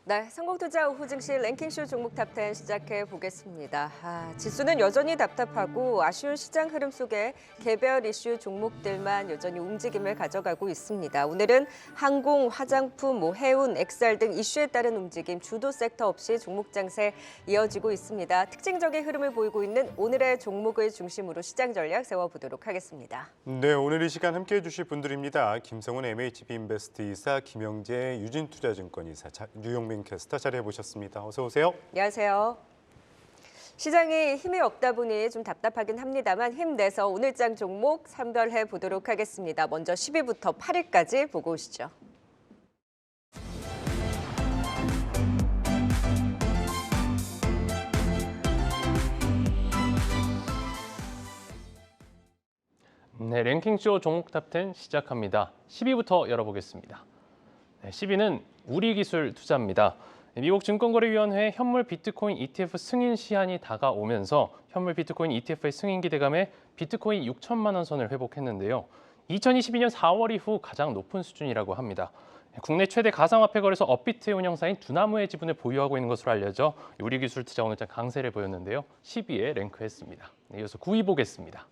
네, 성공투자 오후 증시 랭킹쇼 종목 탑10 시작해 보겠습니다. 지수는 여전히 답답하고 아쉬운 시장 흐름 속에 개별 이슈 종목들만 여전히 움직임을 가져가고 있습니다. 오늘은 항공, 화장품, 해운, 엑셀 등 이슈에 따른 움직임 주도 섹터 없이 종목 장세 이어지고 있습니다. 특징적인 흐름을 보이고 있는 오늘의 종목을 중심으로 시장 전략 세워보도록 하겠습니다. 네, 오늘 이 시간 함께해 주실 분들입니다. 김성훈 MHB 인베스트 이사, 김영재 유진투자증권 이사, 류용민 캐스터 자리해 보셨습니다. 어서 오세요. 안녕하세요. 시장에 힘이 없다 보니 좀 답답하긴 합니다만 힘내서 오늘장 종목 선별해 보도록 하겠습니다. 먼저 10위부터 8위까지 보고 오시죠. 네, 랭킹쇼 종목 탑10 시작합니다. 10위부터 열어보겠습니다. 네, 10위는 우리기술투자입니다. 미국 증권거래위원회 현물 비트코인 ETF 승인 시한이 다가오면서 현물 비트코인 ETF의 승인 기대감에 비트코인 6천만 원 선을 회복했는데요. 2022년 4월 이후 가장 높은 수준이라고 합니다. 국내 최대 가상화폐 거래소 업비트의 운영사인 두나무의 지분을 보유하고 있는 것으로 알려져 우리기술투자 오늘장 강세를 보였는데요. 10위에 랭크했습니다. 네, 이어서 9위 보겠습니다.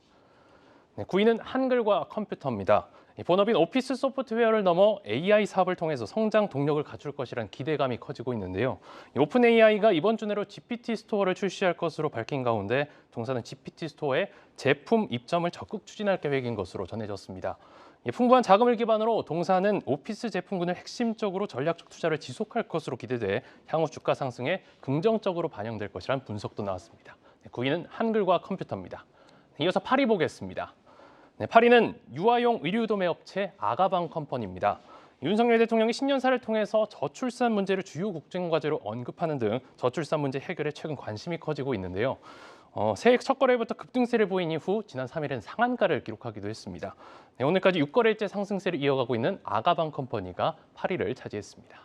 네, 9위는 한글과 컴퓨터입니다. 본업인 오피스 소프트웨어를 넘어 AI 사업을 통해서 성장 동력을 갖출 것이라는 기대감이 커지고 있는데요. 오픈 AI가 이번 주 내로 GPT 스토어를 출시할 것으로 밝힌 가운데 동사는 GPT 스토어에 제품 입점을 적극 추진할 계획인 것으로 전해졌습니다. 풍부한 자금을 기반으로 동사는 오피스 제품군을 핵심적으로 전략적 투자를 지속할 것으로 기대돼 향후 주가 상승에 긍정적으로 반영될 것이라는 분석도 나왔습니다. 9위는 한글과 컴퓨터입니다. 이어서 8위 보겠습니다. 네, 8위는 유아용 의류도매 업체 아가방 컴퍼니입니다. 윤석열 대통령이 신년사를 통해서 저출산 문제를 주요 국정 과제로 언급하는 등 저출산 문제 해결에 최근 관심이 커지고 있는데요. 새해 첫 거래부터 급등세를 보인 이후 지난 3일엔 상한가를 기록하기도 했습니다. 네, 오늘까지 6거래일째 상승세를 이어가고 있는 아가방 컴퍼니가 8위를 차지했습니다.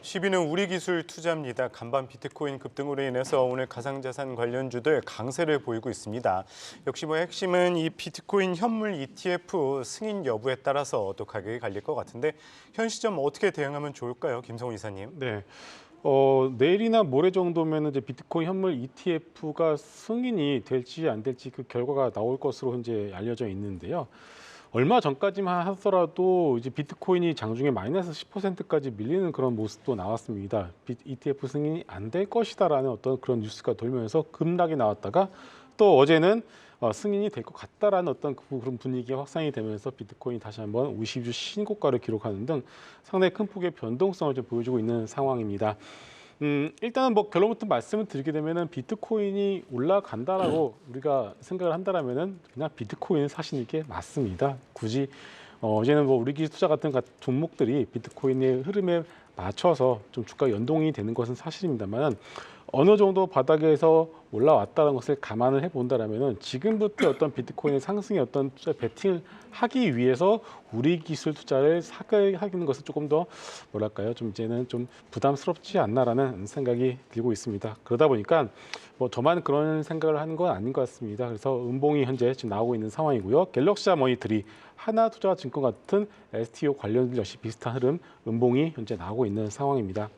10위는 우리기술투자입니다. 간밤 비트코인 급등으로 인해서 오늘 가상자산 관련주들 강세를 보이고 있습니다. 역시 핵심은 이 비트코인 현물 ETF 승인 여부에 따라서 또 가격이 갈릴 것 같은데 현 시점 어떻게 대응하면 좋을까요, 김성훈 이사님? 네. 내일이나 모레 정도면 이제 비트코인 현물 ETF가 승인이 될지 안 될지 그 결과가 나올 것으로 이제 알려져 있는데요. 얼마 전까지만 하더라도 이제 비트코인이 장중에 마이너스 10%까지 밀리는 그런 모습도 나왔습니다. ETF 승인이 안 될 것이다라는 어떤 그런 뉴스가 돌면서 급락이 나왔다가 또 어제는 승인이 될 것 같다라는 어떤 그런 분위기가 확산이 되면서 비트코인이 다시 한번 52주 신고가를 기록하는 등 상당히 큰 폭의 변동성을 좀 보여주고 있는 상황입니다. 일단은 결론부터 말씀을 드리게 되면은 비트코인이 올라간다라고 우리가 생각을 한다라면은 그냥 비트코인을 사시는 게 맞습니다. 굳이 어제는 우리기술 투자 같은 종목들이 비트코인의 흐름에 맞춰서 좀 주가 연동이 되는 것은 사실입니다만 어느 정도 바닥에서 올라왔다는 것을 감안을 해본다라면은 지금부터 어떤 비트코인의 상승의 어떤 투자 베팅을 하기 위해서 우리 기술 투자를 하는 것은 조금 더 좀 이제는 좀 부담스럽지 않나라는 생각이 들고 있습니다. 그러다 보니까 저만 그런 생각을 하는 건 아닌 것 같습니다. 그래서 음봉이 현재 지금 나오고 있는 상황이고요. 갤럭시아 머니들이 하나투자증권 같은 STO 관련 역시 비슷한 흐름 음봉이 현재 나오고 있는 상황입니다.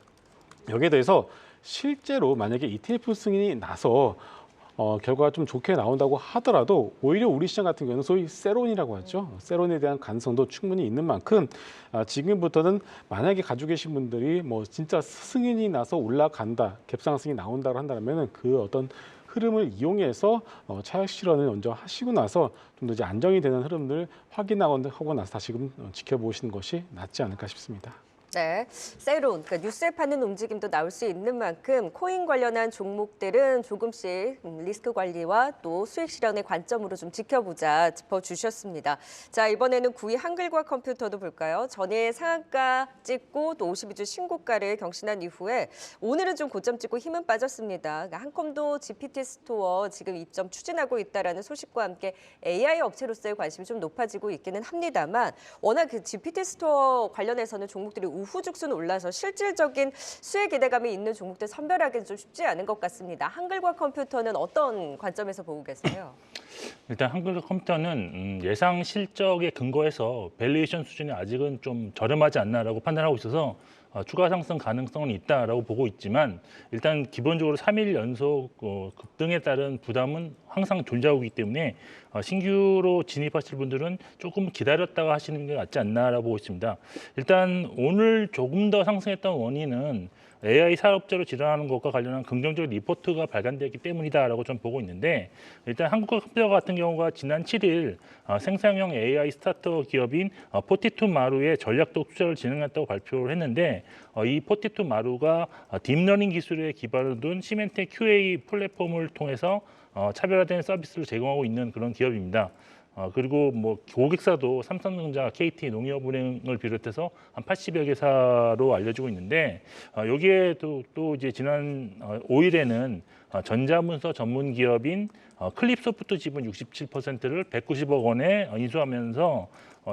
여기에 대해서 실제로 만약에 ETF 승인이 나서 결과가 좀 좋게 나온다고 하더라도 오히려 우리 시장 같은 경우는 소위 세론이라고 하죠. 세론에 대한 가능성도 충분히 있는 만큼 지금부터는 만약에 가지고 계신 분들이 진짜 승인이 나서 올라간다, 갭상승이 나온다고 한다면 그 어떤 흐름을 이용해서 차익 실현을 먼저 하시고 나서 좀 더 이제 안정이 되는 흐름을 확인하고 나서 다시금 지켜보시는 것이 낫지 않을까 싶습니다. 네, 세론, 그러니까 뉴스에 파는 움직임도 나올 수 있는 만큼 코인 관련한 종목들은 조금씩 리스크 관리와 또 수익 실현의 관점으로 좀 지켜보자 짚어주셨습니다. 자, 이번에는 9위 한글과 컴퓨터도 볼까요? 전일 상한가 찍고 또 52주 신고가를 경신한 이후에 오늘은 좀 고점 찍고 힘은 빠졌습니다. 그러니까 한컴도 GPT 스토어 지금 입점 추진하고 있다라는 소식과 함께 AI 업체로서의 관심이 좀 높아지고 있기는 합니다만 워낙 그 GPT 스토어 관련해서는 종목들이 우후죽순 올라서 실질적인 수혜 기대감이 있는 종목들 선별하기는 좀 쉽지 않은 것 같습니다. 한글과 컴퓨터는 어떤 관점에서 보고 계세요? 일단 한글과 컴퓨터는 예상 실적에 근거해서 밸류에이션 수준이 아직은 좀 저렴하지 않나라고 판단하고 있어서 추가 상승 가능성은 있다라고 보고 있지만 일단 기본적으로 3일 연속 급등에 따른 부담은 항상 존재하고 있기 때문에 신규로 진입하실 분들은 조금 기다렸다가 하시는 게 낫지 않나라고 보고 있습니다. 일단 오늘 조금 더 상승했던 원인은 AI 사업자로 지원하는 것과 관련한 긍정적 리포트가 발간되었기 때문이다라고 좀 보고 있는데 일단 한국컴퓨터 같은 경우가 지난 7일 생산형 AI 스타트업 기업인 포티투마루의 전략적 투자를 진행했다고 발표를 했는데 이 포티투마루가 딥러닝 기술에 기반을 둔 시멘트 QA 플랫폼을 통해서 차별화된 서비스를 제공하고 있는 그런 기업입니다. 그리고 뭐 고객사도 삼성전자, KT, 농협은행을 비롯해서 한 80여 개사로 알려지고 있는데 여기에 또 이제 지난 5일에는 전자문서 전문 기업인 클립소프트 지분 67%를 190억 원에 인수하면서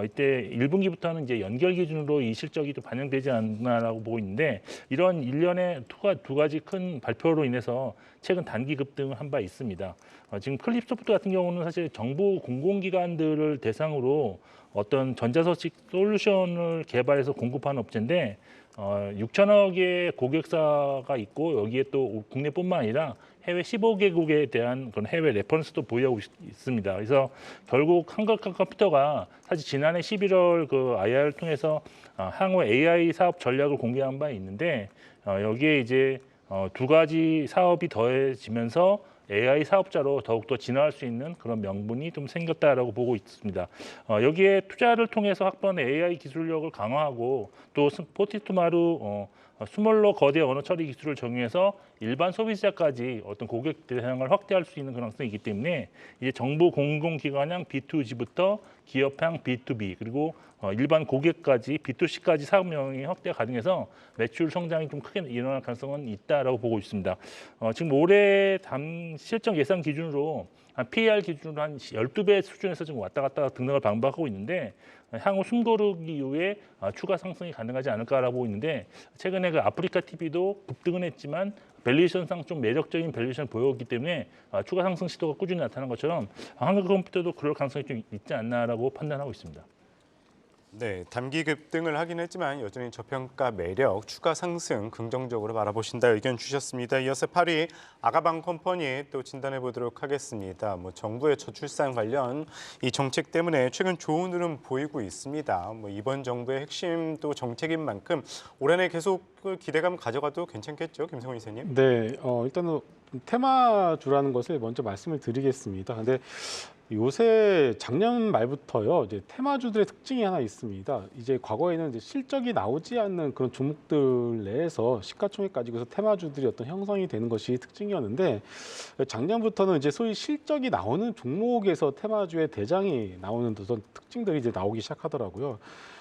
이때 1분기부터는 이제 연결 기준으로 이 실적이 또 반영되지 않나라고 보고 있는데 이런 일련의 두 가지 큰 발표로 인해서 최근 단기 급등을 한 바 있습니다. 지금 클립소프트 같은 경우는 사실 정부 공공기관들을 대상으로 어떤 전자서식 솔루션을 개발해서 공급하는 업체인데 6천억의 고객사가 있고 여기에 또 국내뿐만 아니라 해외 15개국에 대한 그런 해외 레퍼런스도 보유하고 있습니다. 그래서 결국 한글과 컴퓨터가 사실 지난해 11월 그 IR을 통해서 향후 AI 사업 전략을 공개한 바 있는데 여기에 이제 두 가지 사업이 더해지면서 AI 사업자로 더욱더 진화할 수 있는 그런 명분이 좀 생겼다라고 보고 있습니다. 여기에 투자를 통해서 확보한 AI 기술력을 강화하고 또 포티투마루 스몰러 거대 언어 처리 기술을 적용해서 일반 소비자까지 어떤 고객 대상을 확대할 수 있는 가능성이 있기 때문에 이제 정부 공공기관형 B2G부터 기업형 B2B 그리고 일반 고객까지 B2C까지 사업 영역이 확대 가능해서 매출 성장이 좀 크게 일어날 가능성은 있다라고 보고 있습니다. 지금 올해 실적 예상 기준으로 한 PER 기준으로 한 12배 수준에서 지금 왔다 갔다 등등을 반복하고 있는데 향후 숨고르기 이후에 추가 상승이 가능하지 않을까라고 보고 있는데 최근에 그 아프리카 TV도 급등은 했지만 밸류에이션상 좀 매력적인 밸류에이션을 보였기 때문에 추가 상승 시도가 꾸준히 나타난 것처럼 한국컴퓨터도 그럴 가능성이 좀 있지 않나라고 판단하고 있습니다. 네, 단기 급등을 하긴 했지만 여전히 저평가 매력, 추가 상승 긍정적으로 바라보신다 의견 주셨습니다. 이어서 8위 아가방 컴퍼니 또 진단해 보도록 하겠습니다. 정부의 저출산 관련 이 정책 때문에 최근 좋은 흐름 보이고 있습니다. 이번 정부의 핵심 또 정책인 만큼 올 한해 계속 기대감 가져가도 괜찮겠죠, 김성훈 이사님? 네, 일단은 테마주라는 것을 먼저 말씀을 드리겠습니다. 근데 요새 작년 말부터요, 이제 테마주들의 특징이 하나 있습니다. 이제 과거에는 이제 실적이 나오지 않는 그런 종목들 내에서 시가총액 가지고서 테마주들이 어떤 형성이 되는 것이 특징이었는데 작년부터는 이제 소위 실적이 나오는 종목에서 테마주의 대장이 나오는 어떤 특징들이 이제 나오기 시작하더라고요.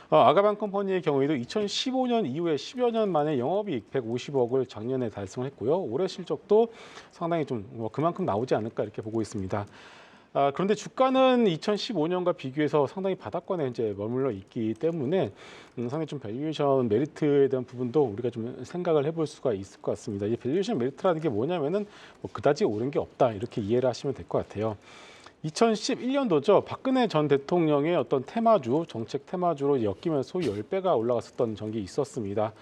아가방 컴퍼니의 경우에도 2015년 이후에 10여 년 만에 영업이익 150억을 작년에 달성을 했고요. 올해 실적도 상당히 좀 그만큼 나오지 않을까 이렇게 보고 있습니다. 그런데 주가는 2015년과 비교해서 상당히 바닥권에 이제 머물러 있기 때문에 상당히 좀 밸류에이션 메리트에 대한 부분도 우리가 좀 생각을 해볼 수가 있을 것 같습니다. 이 밸류에이션 메리트라는 게 뭐냐면은 그다지 오른 게 없다 이렇게 이해를 하시면 될 것 같아요. 2011년도죠. 박근혜 전 대통령의 어떤 테마주, 정책 테마주로 엮이면서 소위 10배가 올라갔었던 적이 있었습니다.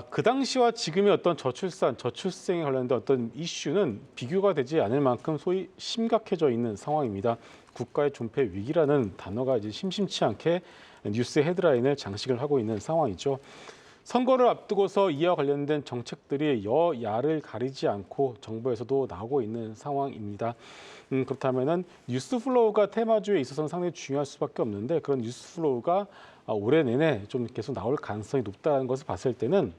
그 당시와 지금의 어떤 저출생에 관련된 어떤 이슈는 비교가 되지 않을 만큼 소위 심각해져 있는 상황입니다. 국가의 존폐 위기라는 단어가 이제 심심치 않게 뉴스 헤드라인을 장식을 하고 있는 상황이죠. 선거를 앞두고서 이와 관련된 정책들이 여야를 가리지 않고 정부에서도 나오고 있는 상황입니다. 그렇다면은 뉴스 플로우가 테마주에 있어서는 상당히 중요할 수밖에 없는데 그런 뉴스 플로우가 올해 내내 좀 계속 나올 가능성이 높다는 것을 봤을 때는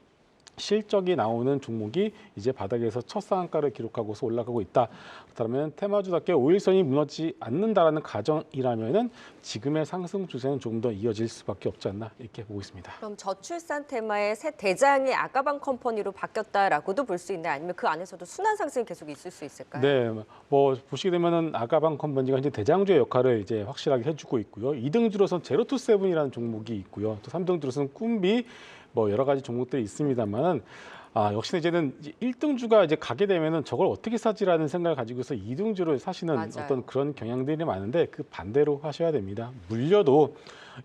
실적이 나오는 종목이 이제 바닥에서 첫 상한가를 기록하고서 올라가고 있다. 그렇다면 테마주답게 5일선이 무너지지 않는다라는 가정이라면은 지금의 상승 추세는 조금 더 이어질 수밖에 없지 않나 이렇게 보고 있습니다. 그럼 저출산 테마의 새 대장이 아가방 컴퍼니로 바뀌었다라고도 볼 수 있나요? 아니면 그 안에서도 순환 상승이 계속 있을 수 있을까요? 네, 보시게 되면은 아가방 컴퍼니가 이제 대장주의 역할을 이제 확실하게 해주고 있고요. 2등주로선 제로투세븐이라는 종목이 있고요. 또 3등주로서는 꿈비, 뭐 여러 가지 종목들이 있습니다만은 역시나 이제는 1등주가 이제 가게 되면은 저걸 어떻게 사지라는 생각을 가지고서 2등주를 사시는 맞아요. 어떤 그런 경향들이 많은데 그 반대로 하셔야 됩니다. 물려도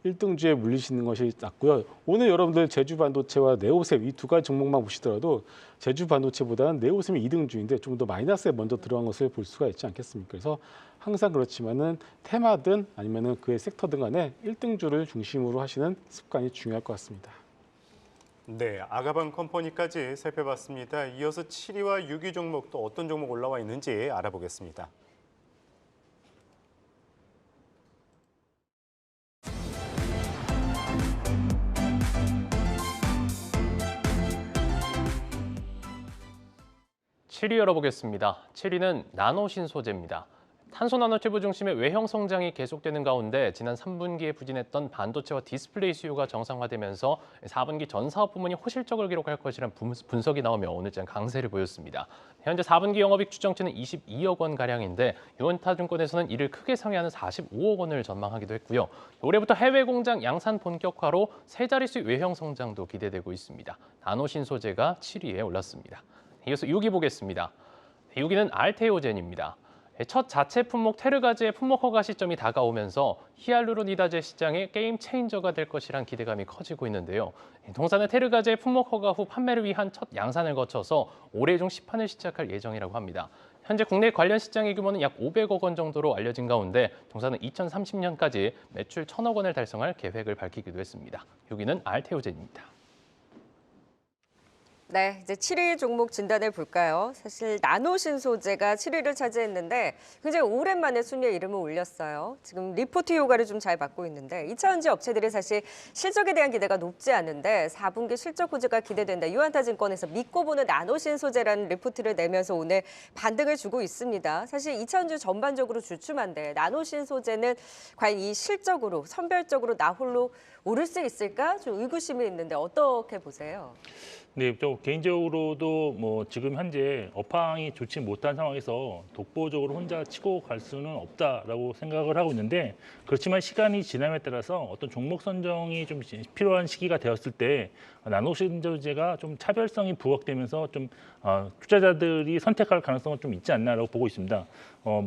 1등주에 물리시는 것이 낫고요. 오늘 여러분들 제주반도체와 네오셈 이 두 가지 종목만 보시더라도 제주반도체보다는 네오셈이 2등주인데 좀 더 마이너스에 먼저 들어간 것을 볼 수가 있지 않겠습니까? 그래서 항상 그렇지만은 테마든 아니면은 그의 섹터든 간에 1등주를 중심으로 하시는 습관이 중요할 것 같습니다. 네, 아가방 컴퍼니까지 살펴봤습니다. 이어서 7위와 6위 종목 또 어떤 종목 올라와 있는지 알아보겠습니다. (7위) 열어보겠습니다. 7위는 나노신소재입니다. 탄소 나노튜브 중심의 외형 성장이 계속되는 가운데 지난 3분기에 부진했던 반도체와 디스플레이 수요가 정상화되면서 4분기 전 사업 부문이 호실적을 기록할 것이라는 분석이 나오며 오늘장 강세를 보였습니다. 현재 4분기 영업이익 추정치는 22억 원 가량인데 유원타증권에서는 이를 크게 상회하는 45억 원을 전망하기도 했고요. 올해부터 해외 공장 양산 본격화로 세 자릿수 외형 성장도 기대되고 있습니다. 나노신소재가 7위에 올랐습니다. 이어서 6위 보겠습니다. 6위는 알테오젠입니다. 첫 자체 품목 테르가즈의 품목 허가 시점이 다가오면서 히알루로니다제 시장의 게임 체인저가 될 것이란 기대감이 커지고 있는데요. 동사는 테르가즈의 품목 허가 후 판매를 위한 첫 양산을 거쳐서 올해 중 시판을 시작할 예정이라고 합니다. 현재 국내 관련 시장의 규모는 약 500억 원 정도로 알려진 가운데 동사는 2030년까지 매출 1,000억 원을 달성할 계획을 밝히기도 했습니다. 6위는 알테오젠입니다. 네, 이제 7위 종목 진단해 볼까요? 사실 나노신소재가 7위를 차지했는데 굉장히 오랜만에 순위에 이름을 올렸어요. 지금 리포트 효과를 좀 잘 받고 있는데 2차전지 업체들이 사실 실적에 대한 기대가 높지 않은데 4분기 실적 호재가 기대된다. 유한타증권에서 믿고 보는 나노신소재라는 리포트를 내면서 오늘 반등을 주고 있습니다. 사실 2차전지 전반적으로 주춤한데 나노신소재는 과연 이 실적으로 선별적으로 나 홀로 오를 수 있을까? 좀 의구심이 있는데 어떻게 보세요? 네, 저 개인적으로도 뭐 지금 현재 업황이 좋지 못한 상황에서 독보적으로 혼자 치고 갈 수는 없다라고 생각을 하고 있는데 그렇지만 시간이 지남에 따라서 어떤 종목 선정이 좀 필요한 시기가 되었을 때 나노신소재가 좀 차별성이 부각되면서 좀 투자자들이 선택할 가능성은 좀 있지 않나라고 보고 있습니다.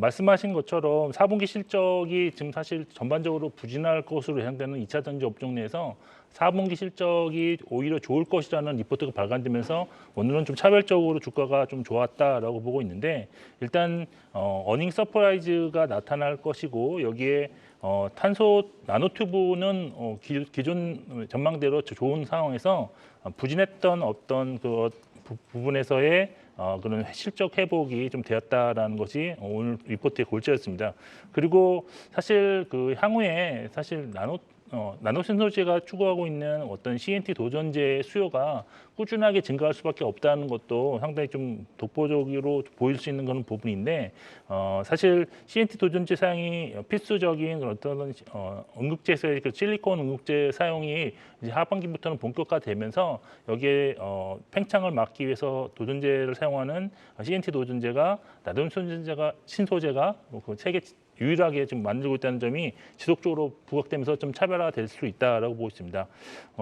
말씀하신 것처럼 4분기 실적이 지금 사실 전반적으로 부진할 것으로 예상되는 2차 전지 업종 내에서 4분기 실적이 오히려 좋을 것이라는 리포트가 발간되면서 오늘은 좀 차별적으로 주가가 좀 좋았다라고 보고 있는데 일단 어닝 서프라이즈가 나타날 것이고 여기에 탄소 나노튜브는 기존 전망대로 좋은 상황에서 부진했던 어떤 그 부분에서의 그런 실적 회복이 좀 되었다라는 것이 오늘 리포트의 골자였습니다. 그리고 사실 그 향후에 사실 나노신소재가 추구하고 있는 어떤 CNT 도전제의 수요가 꾸준하게 증가할 수밖에 없다는 것도 상당히 좀 독보적으로 보일 수 있는 그런 부분인데 사실 CNT 도전제 사용이 필수적인 어떤 응급제에서의 그 실리콘 응급제 사용이 이제 하반기부터는 본격화되면서 여기에 팽창을 막기 위해서 도전제를 사용하는 CNT 도전제가 나노신소재가 그 세계 유일하게 지금 만들고 있다는 점이 지속적으로 부각되면서 좀 차별화될 수 있다라고 보고 있습니다.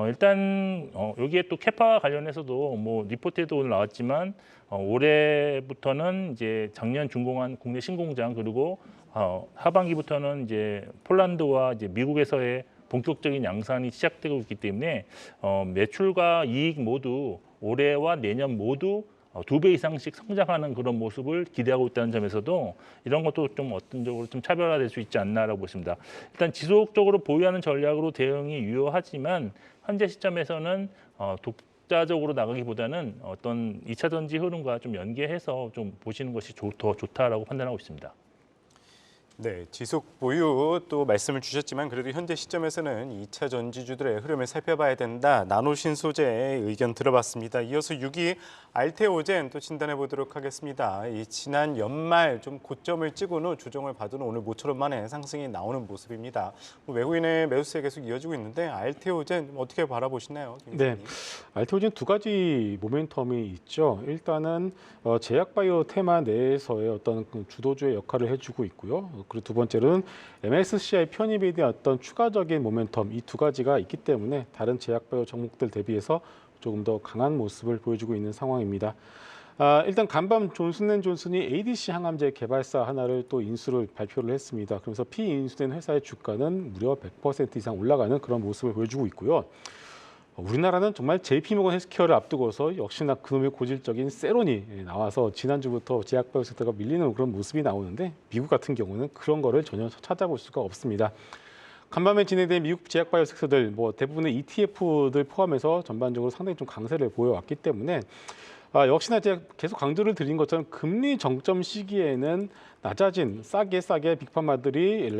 일단 여기에 또 캐파 관련해서도 뭐 리포트에도 오늘 나왔지만 올해부터는 이제 작년 준공한 국내 신공장 그리고 하반기부터는 이제 폴란드와 이제 미국에서의 본격적인 양산이 시작되고 있기 때문에 매출과 이익 모두 올해와 내년 모두 2배 이상씩 성장하는 그런 모습을 기대하고 있다는 점에서도 이런 것도 좀 어떤 쪽으로 좀 차별화될 수 있지 않나라고 보십니다. 일단 지속적으로 보유하는 전략으로 대응이 유효하지만 현재 시점에서는 독자적으로 나가기보다는 어떤 2차 전지 흐름과 좀 연계해서 좀 보시는 것이 더 좋다라고 판단하고 있습니다. 네, 지속 보유 또 말씀을 주셨지만 그래도 현재 시점에서는 2차 전지주들의 흐름을 살펴봐야 된다. 나노신소재의 의견 들어봤습니다. 이어서 6위 알테오젠 또 진단해 보도록 하겠습니다. 이 지난 연말 좀 고점을 찍은 후 조정을 받은 오늘 모처럼 만에 상승이 나오는 모습입니다. 외국인의 매수세 계속 이어지고 있는데 알테오젠 어떻게 바라보시나요? 네, 알테오젠 두 가지 모멘텀이 있죠. 일단은 제약바이오 테마 내에서의 어떤 그 주도주의 역할을 해주고 있고요. 그리고 두 번째로는 MSCI 편입에 대한 어떤 추가적인 모멘텀 이 두 가지가 있기 때문에 다른 제약바이오 종목들 대비해서 조금 더 강한 모습을 보여주고 있는 상황입니다. 일단 간밤 존슨앤존슨이 ADC 항암제 개발사 하나를 또 인수를 발표를 했습니다. 그래서 피인수된 회사의 주가는 무려 100% 이상 올라가는 그런 모습을 보여주고 있고요. 우리나라는 정말 JP모건 헬스케어를 앞두고서 역시나 그놈의 고질적인 세론이 나와서 지난주부터 제약바이오 섹터가 밀리는 그런 모습이 나오는데 미국 같은 경우는 그런 거를 전혀 찾아볼 수가 없습니다. 간밤에 진행된 미국 제약바이오 섹터들 대부분의 ETF들 포함해서 전반적으로 상당히 좀 강세를 보여왔기 때문에 역시나 제가 계속 강조를 드린 것처럼 금리 정점 시기에는 낮아진 싸게 빅파마들이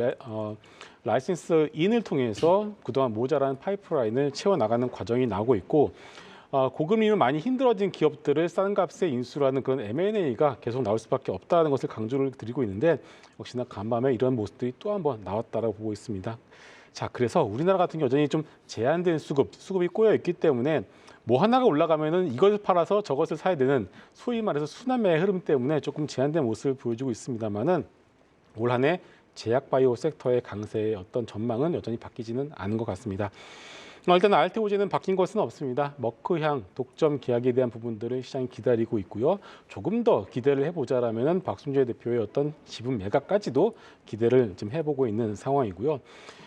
라이센스 인을 통해서 그동안 모자란 파이프라인을 채워나가는 과정이 나오고 있고 고금리로 많이 힘들어진 기업들을 싼 값에 인수하는 그런 M&A가 계속 나올 수밖에 없다는 것을 강조를 드리고 있는데 역시나 간밤에 이런 모습들이 또 한 번 나왔다라고 보고 있습니다. 자, 그래서 우리나라 같은 경우 여전히 좀 제한된 수급이 꼬여 있기 때문에 뭐 하나가 올라가면은 이것을 팔아서 저것을 사야 되는 소위 말해서 순환매의 흐름 때문에 조금 제한된 모습을 보여주고 있습니다만은 올 한 해 제약바이오 섹터의 강세의 어떤 전망은 여전히 바뀌지는 않은 것 같습니다. 일단 알테오젠은 바뀐 것은 없습니다. 머크향 독점 계약에 대한 부분들을 시장이 기다리고 있고요. 조금 더 기대를 해보자라면은 박순재 대표의 어떤 지분 매각까지도 기대를 좀 해보고 있는 상황이고요.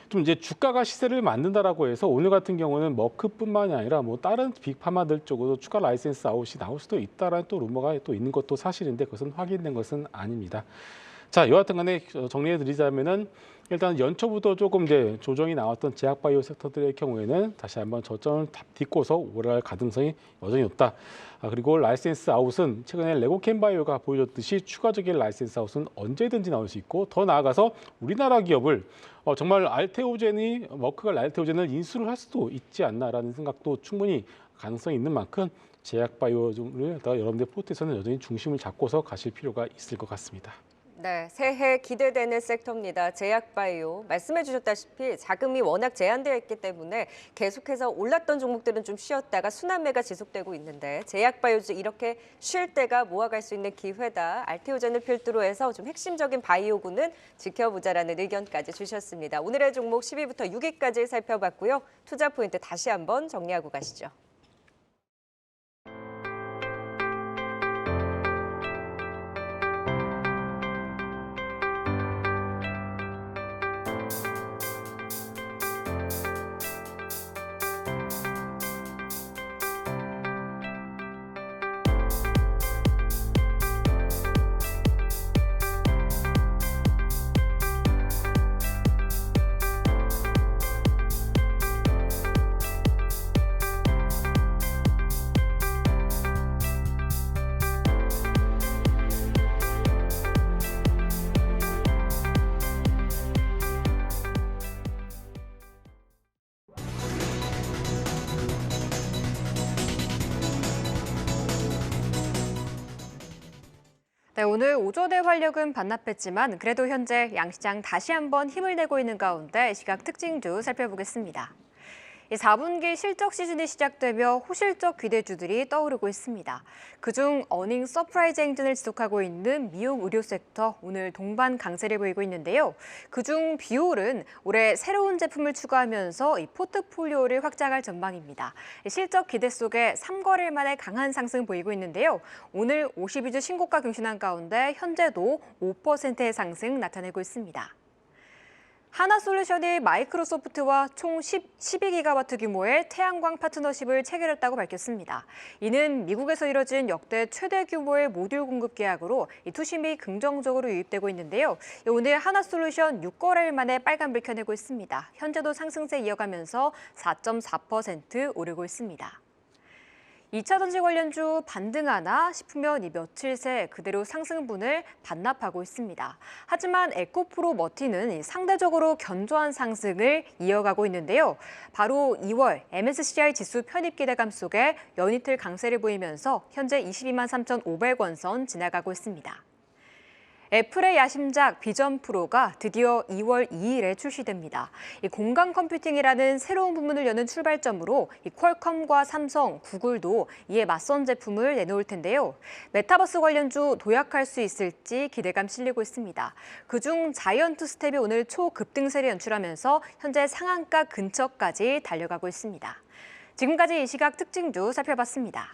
좀 이제 주가가 시세를 만든다라고 해서 오늘 같은 경우는 머크뿐만이 아니라 다른 빅파마들 쪽으로 추가 라이센스 아웃이 나올 수도 있다라는 또 루머가 또 있는 것도 사실인데 그것은 확인된 것은 아닙니다. 자, 여하튼간에 정리해드리자면은 일단 연초부터 조금 이제 조정이 나왔던 제약바이오 섹터들의 경우에는 다시 한번 저점을 딛고서 오랄 가능성이 여전히 높다. 그리고 라이센스 아웃은 최근에 레고캠바이오가 보여줬듯이 추가적인 라이센스 아웃은 언제든지 나올 수 있고 더 나아가서 우리나라 기업을 정말 머크가 알테오젠을 인수를 할 수도 있지 않나라는 생각도 충분히 가능성이 있는 만큼 제약바이오를 여러분들 포트에서는 여전히 중심을 잡고서 가실 필요가 있을 것 같습니다. 네, 새해 기대되는 섹터입니다. 제약바이오. 말씀해 주셨다시피 자금이 워낙 제한되어 있기 때문에 계속해서 올랐던 종목들은 좀 쉬었다가 순환매가 지속되고 있는데 제약바이오도 이렇게 쉴 때가 모아갈 수 있는 기회다. 알테오젠을 필두로 해서 좀 핵심적인 바이오군은 지켜보자라는 의견까지 주셨습니다. 오늘의 종목 10위부터 6위까지 살펴봤고요. 투자 포인트 다시 한번 정리하고 가시죠. 네, 오늘 오전의 활력은 반납했지만 그래도 현재 양시장 다시 한번 힘을 내고 있는 가운데 시각 특징주 살펴보겠습니다. 4분기 실적 시즌이 시작되며 호실적 기대주들이 떠오르고 있습니다. 그중 어닝 서프라이즈 행진을 지속하고 있는 미용 의료 섹터 오늘 동반 강세를 보이고 있는데요. 그중 비올은 올해 새로운 제품을 추가하면서 이 포트폴리오를 확장할 전망입니다. 실적 기대 속에 3거래일 만에 강한 상승 보이고 있는데요. 오늘 52주 신고가 경신한 가운데 현재도 5%의 상승 나타내고 있습니다. 하나솔루션이 마이크로소프트와 총 12기가와트 규모의 태양광 파트너십을 체결했다고 밝혔습니다. 이는 미국에서 이뤄진 역대 최대 규모의 모듈 공급 계약으로 투심이 긍정적으로 유입되고 있는데요. 오늘 하나솔루션 6거래일 만에 빨간불 켜내고 있습니다. 현재도 상승세 이어가면서 4.4% 오르고 있습니다. 2차 전지 관련주 반등하나 싶으면 이 며칠 새 그대로 상승분을 반납하고 있습니다. 하지만 에코프로 머티는 상대적으로 견조한 상승을 이어가고 있는데요. 바로 2월 MSCI 지수 편입 기대감 속에 연이틀 강세를 보이면서 현재 22만 3,500원 선 지나가고 있습니다. 애플의 야심작 비전 프로가 드디어 2월 2일에 출시됩니다. 이 공간 컴퓨팅이라는 새로운 부문을 여는 출발점으로 이 퀄컴과 삼성, 구글도 이에 맞선 제품을 내놓을 텐데요. 메타버스 관련주 도약할 수 있을지 기대감 실리고 있습니다. 그중 자이언트 스텝이 오늘 초급등세를 연출하면서 현재 상한가 근처까지 달려가고 있습니다. 지금까지 이 시각 특징주 살펴봤습니다.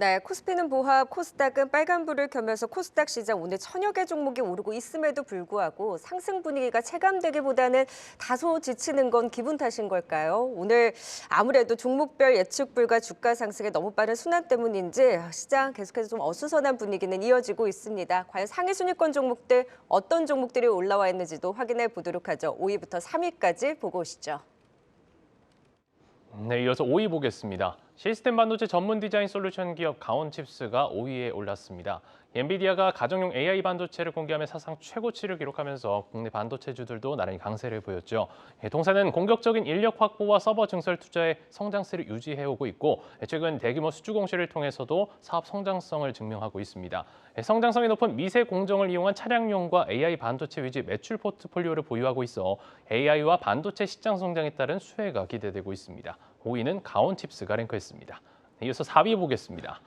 네, 코스피는 보합, 코스닥은 빨간불을 켜면서 코스닥 시장 오늘 천여 개 종목이 오르고 있음에도 불구하고 상승 분위기가 체감되기보다는 다소 지치는 건 기분 탓인 걸까요? 오늘 아무래도 종목별 예측불과 주가 상승의 너무 빠른 순환 때문인지 시장 계속해서 좀 어수선한 분위기는 이어지고 있습니다. 과연 상위 순위권 종목들 어떤 종목들이 올라와 있는지도 확인해 보도록 하죠. 5위부터 3위까지 보고 오시죠. 네, 이어서 5위 보겠습니다. 시스템 반도체 전문 디자인 솔루션 기업 가온칩스가 5위에 올랐습니다. 엔비디아가 가정용 AI 반도체를 공개하며 사상 최고치를 기록하면서 국내 반도체주들도 나란히 강세를 보였죠. 동사는 공격적인 인력 확보와 서버 증설 투자에 성장세를 유지해오고 있고 최근 대규모 수주 공시를 통해서도 사업 성장성을 증명하고 있습니다. 성장성이 높은 미세 공정을 이용한 차량용과 AI 반도체 위주 매출 포트폴리오를 보유하고 있어 AI와 반도체 시장 성장에 따른 수혜가 기대되고 있습니다. 5위는 가온칩스가 랭크했습니다. 이어서 4위 보겠습니다.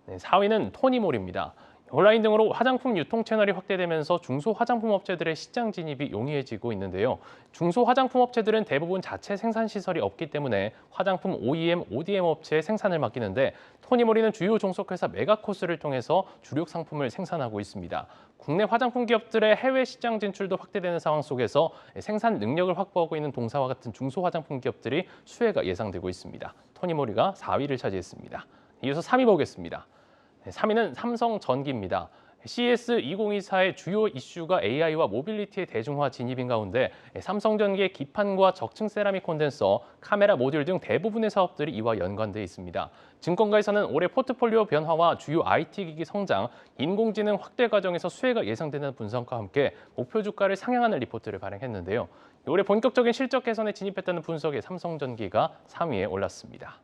4위는 토니몰입니다. 온라인 등으로 화장품 유통 채널이 확대되면서 중소 화장품 업체들의 시장 진입이 용이해지고 있는데요. 중소 화장품 업체들은 대부분 자체 생산 시설이 없기 때문에 화장품 OEM, ODM 업체에 생산을 맡기는데 토니모리는 주요 종속회사 메가코스를 통해서 주력 상품을 생산하고 있습니다. 국내 화장품 기업들의 해외 시장 진출도 확대되는 상황 속에서 생산 능력을 확보하고 있는 동사와 같은 중소 화장품 기업들이 수혜가 예상되고 있습니다. 토니모리가 4위를 차지했습니다. 이어서 3위 보겠습니다. 3위는 삼성전기입니다. CES 2024의 주요 이슈가 AI와 모빌리티의 대중화 진입인 가운데 삼성전기의 기판과 적층 세라믹 콘덴서, 카메라 모듈 등 대부분의 사업들이 이와 연관돼 있습니다. 증권가에서는 올해 포트폴리오 변화와 주요 IT 기기 성장, 인공지능 확대 과정에서 수혜가 예상되는 분석과 함께 목표 주가를 상향하는 리포트를 발행했는데요. 올해 본격적인 실적 개선에 진입했다는 분석에 삼성전기가 3위에 올랐습니다.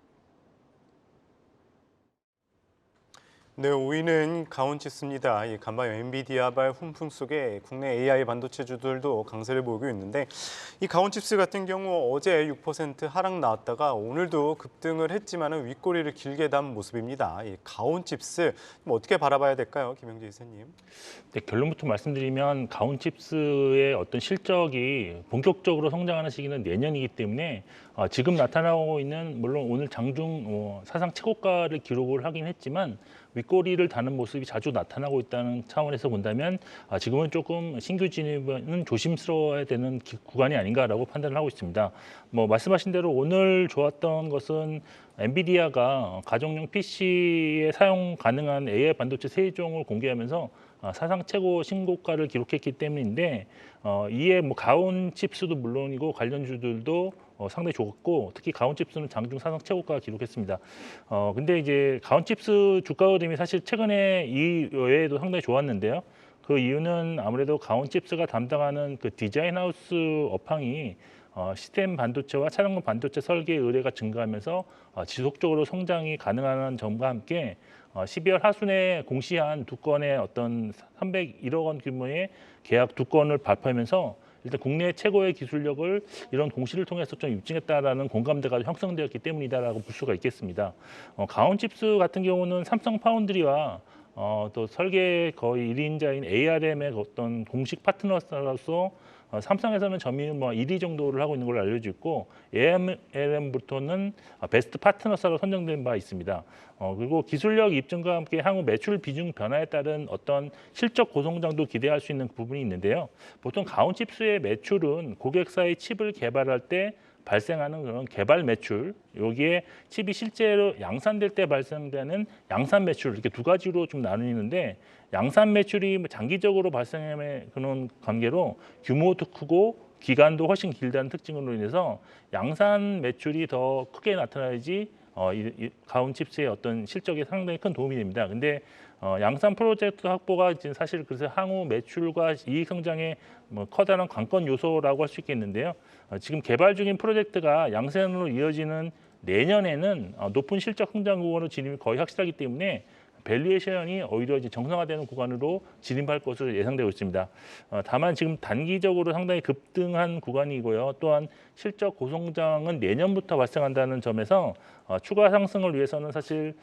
네, 5위는 가온칩스입니다. 이 간밤 엔비디아발 훈풍 속에 국내 AI 반도체주들도 강세를 보이고 있는데 이 가온칩스 같은 경우 어제 6% 하락 나왔다가 오늘도 급등을 했지만 윗꼬리를 길게 단 모습입니다. 이 가온칩스 어떻게 바라봐야 될까요, 김영재 이사님? 네, 결론부터 말씀드리면 가온칩스의 어떤 실적이 본격적으로 성장하는 시기는 내년이기 때문에 지금 나타나고 있는 물론 오늘 장중 사상 최고가를 기록을 하긴 했지만 윗꼬리를 다는 모습이 자주 나타나고 있다는 차원에서 본다면 지금은 조금 신규 진입은 조심스러워야 되는 구간이 아닌가라고 판단을 하고 있습니다. 말씀하신 대로 오늘 좋았던 것은 엔비디아가 가정용 PC에 사용 가능한 AI 반도체 3종을 공개하면서 사상 최고 신고가를 기록했기 때문인데 이에 가온칩스도 물론이고 관련주들도 상당히 좋았고 특히 가온칩스는 장중 사상 최고가 기록했습니다. 근데 이제 가온칩스 주가 흐름이 사실 최근에 이 외에도 상당히 좋았는데요. 그 이유는 아무래도 가온칩스가 담당하는 그 디자인 하우스 업황이 시스템 반도체와 차량용 반도체 설계 의뢰가 증가하면서 지속적으로 성장이 가능한 점과 함께 12월 하순에 공시한 2건의 어떤 301억 원 규모의 계약 2건을 발표하면서 일단 국내 최고의 기술력을 이런 공시를 통해서 좀 입증했다라는 공감대가 형성되었기 때문이다라고 볼 수가 있겠습니다. 가온칩스 같은 경우는 삼성 파운드리와 또 설계 거의 1인자인 ARM의 어떤 공식 파트너로서 삼성에서는 점유율 1위 정도를 하고 있는 걸로 알려져 있고 ARM부터는 베스트 파트너사로 선정된 바 있습니다. 그리고 기술력 입증과 함께 향후 매출 비중 변화에 따른 어떤 실적 고성장도 기대할 수 있는 부분이 있는데요. 보통 가온칩스의 매출은 고객사의 칩을 개발할 때 발생하는 그런 개발 매출, 여기에 칩이 실제로 양산될 때 발생되는 양산 매출 이렇게 두 가지로 좀 나누는데 양산 매출이 장기적으로 발생하는 그런 관계로 규모도 크고 기간도 훨씬 길다는 특징으로 인해서 양산 매출이 더 크게 나타나야지 이 가온 칩스의 어떤 실적에 상당히 큰 도움이 됩니다. 근데 양산 프로젝트 확보가 지금 사실 그래서 향후 매출과 이익 성장의 뭐 커다란 관건 요소라고 할 수 있겠는데요. 지금 개발 중인 프로젝트가 양산으로 이어지는 내년에는 높은 실적 성장 구간으로 진입이 거의 확실하기 때문에 밸류에이션이 오히려 이제 정상화되는 구간으로 진입할 것으로 예상되고 있습니다. 다만 지금 단기적으로 상당히 급등한 구간이고요. 또한 실적 고성장은 내년부터 발생한다는 점에서 추가 상승을 위해서는 사실